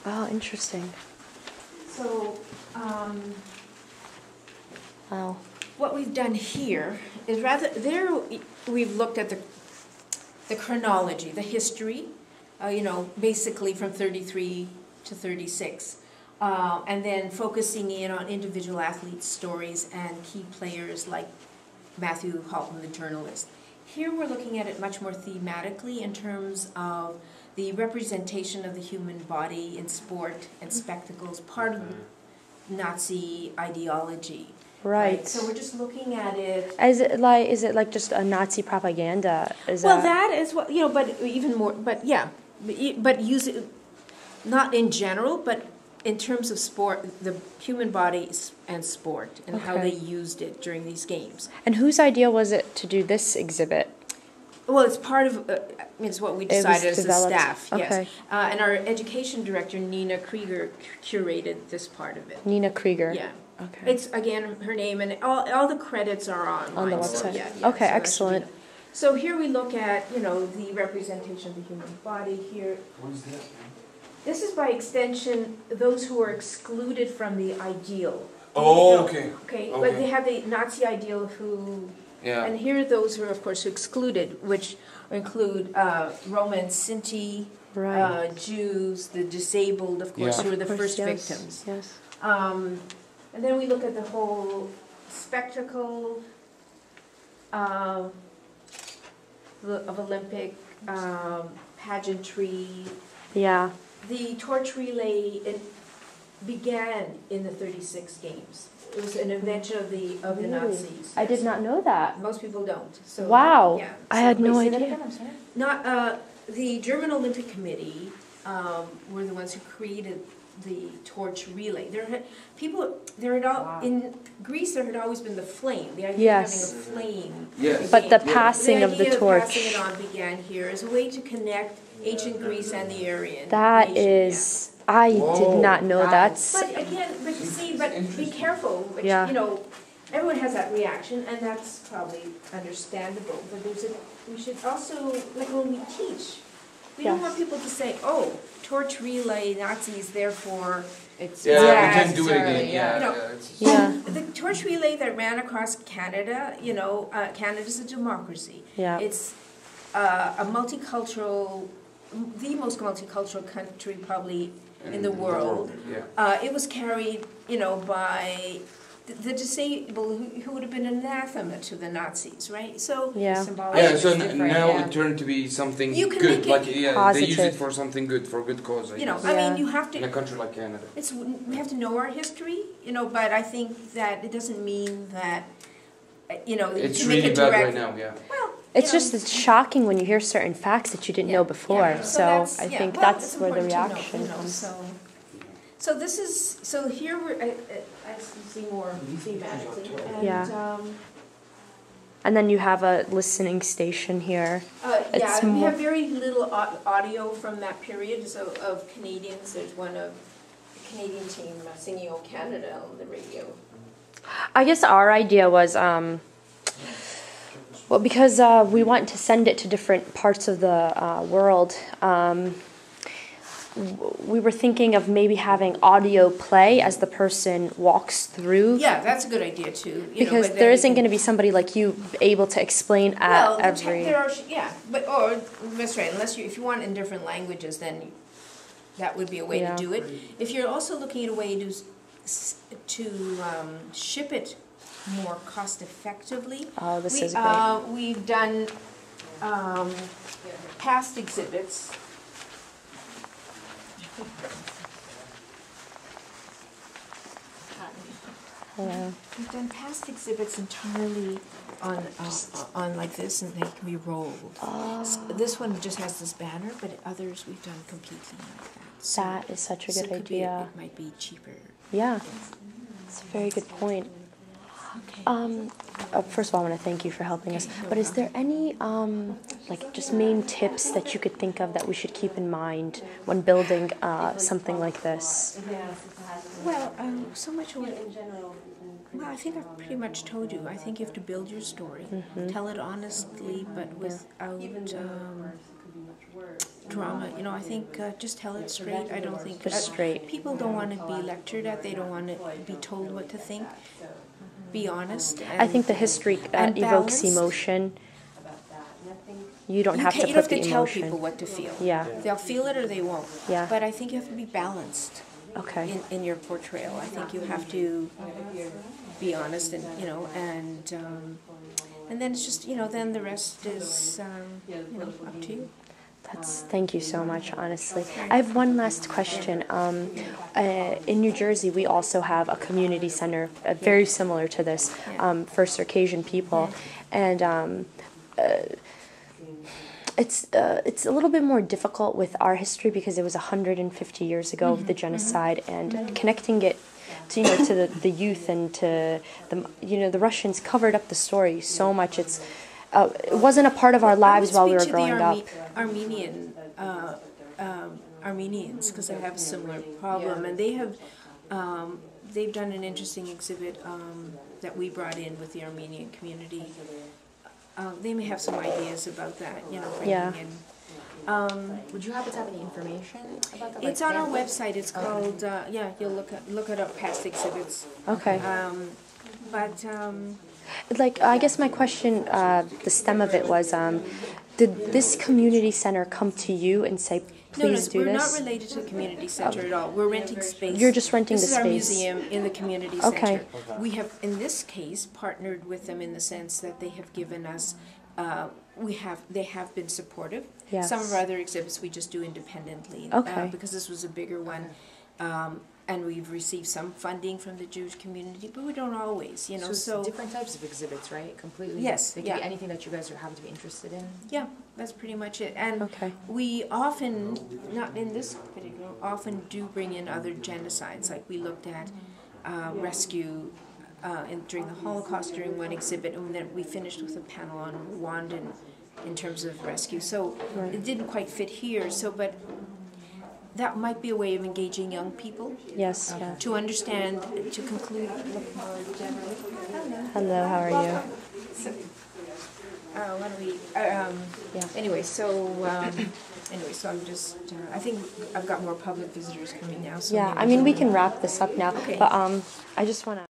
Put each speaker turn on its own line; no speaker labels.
Oh, interesting.
So,
Wow.
what we've done here is we've looked at the chronology, the history, basically from 33 to 36. And then focusing in on individual athletes' stories and key players like Matthew Halton, the journalist. Here we're looking at it much more thematically in terms of the representation of the human body in sport and spectacles, part of the Nazi ideology.
Right.
So we're just looking at it.
Is it like just a Nazi propaganda?
That is what, but even more, but yeah, but use it, not in general, but in terms of sport, the human body and sport, and how they used it during these games.
And whose idea was it to do this exhibit?
Well, it's part of, it's what we decided as the staff, yes.
Okay.
And our education director, Nina Krieger, curated this part of it.
Nina Krieger.
Yeah.
Okay.
It's, again, her name, and all the credits are online.
On the website.
So, yeah,
okay,
so
excellent.
So here we look at, the representation of the human body here.
What is that?
This is by extension those who are excluded from the ideal.
Oh, okay.
Okay, like they have the Nazi ideal who, and here are those who are, of course, excluded, which include Roma and Sinti, Jews, the disabled, of course, who are the first victims.
Yes.
And then we look at the whole spectacle of Olympic pageantry.
Yeah.
The torch relay began in the 36 games. It was an invention of the Nazis.
I did not know that.
Most people don't. So,
wow.
Yeah.
I had no idea.
Not the German Olympic Committee were the ones who created the torch relay. In Greece there had always been the flame, the idea of having a flame.
Yes.
But the passing of the torch.
Passing it on began here as a way to connect ancient Greece and the Aryan
That
nation.
is, I did not know that.
But again, but be careful. Which, everyone has that reaction, and that's probably understandable. But we should also, like when we teach, we don't want people to say, "Oh, torch relay Nazis, therefore it's
we can do it again."
The torch relay that ran across Canada, Canada's a democracy.
Yeah.
It's a multicultural, the most multicultural country probably in the world. It was carried, by the disabled who would have been anathema to the Nazis, right? So
so now it turned to be something good, like they use it for something good, for a good cause.
I mean, you have to
in a country like Canada.
We have to know our history, but I think that it doesn't mean that
it's really bad right now. Yeah.
Well,
it's shocking when you hear certain facts that you didn't know before.
Yeah.
So I think that's where the reaction comes.
So here I see more thematically.
And then you have a listening station here.
We have very little audio from that period. So of Canadians, there's one of the Canadian team singing "O Canada" on the radio.
I guess our idea was, because we want to send it to different parts of the world, we were thinking of maybe having audio play as the person walks through.
Yeah, that's a good idea too.
Because there isn't going to be somebody like you able to explain every.
That's right. If you want it in different languages, then that would be a way to do it. If you're also looking at a way to ship it more cost effectively.
Oh, this is great.
We've done past exhibits.
Hello.
We've done past exhibits entirely on like this, and they can be rolled. So this one just has this banner, but others we've done completely like that. So
that is such a good idea.
It might be cheaper.
Yeah, it's a very good point. First of all, I want to thank you for helping us. But is there any, just main tips that you could think of that we should keep in mind when building something like this?
Well, so much in general Well, I think I've pretty much told you. I think you have to build your story, tell it honestly, but without drama. You know, I think just tell it straight. I don't think
straight.
People don't want to be lectured at. They don't want to be told what to think. Be honest.
I think the history evokes emotion. You don't have to put the emotion.
You don't have to tell people what to feel.
Yeah.
They'll feel it or they won't.
Yeah.
But I think you have to be balanced.
Okay.
In your portrayal, I think you have to be honest, and you know, and then it's just, you know, then the rest is you know, up to you.
Thank you so much, honestly. I have one last question. In New Jersey, we also have a community center very similar to this for Circassian people, and it's a little bit more difficult with our history because it was 150 years ago of the genocide, and connecting it to, you know, to the youth and to the, you know, the Russians covered up the story so much. It wasn't a part of our lives while we were growing up.
Armenians, because they have a similar problem, and they have they've done an interesting exhibit that we brought in with the Armenian community. They may have some ideas about that, you know, bringing in.
Would you happen to have any information about that?
It's on our website. It's called, yeah, you'll look it up, past exhibits.
Okay.
But
like, I guess my question, the stem of it was, did this community center come to you and say, please do this?
No, we're not related to the community center at all. We're renting space.
You're just renting the space.
This is our museum in the community center.
Okay.
We have, in this case, partnered with them in the sense that they have given us, they have been supportive.
Yes.
Some of our other exhibits we just do independently.
Okay.
Because this was a bigger one. And we've received some funding from the Jewish community, but we don't always, you know.
So it's different types of exhibits, right? Completely.
Yes.
They can be anything that you guys happen to be interested in.
Yeah, that's pretty much it. And we often, not in this particular, often do bring in other genocides. Like we looked at rescue during the Holocaust during one exhibit, and then we finished with a panel on Rwandan in terms of rescue. So it didn't quite fit here. So, but that might be a way of engaging young people.
Yes, yeah.
To understand, to conclude.
Hello, how are you?
So, why don't we, anyway, so I'm just, I think I've got more public visitors coming now. So
yeah, I mean, we can wrap this up now, but I just want to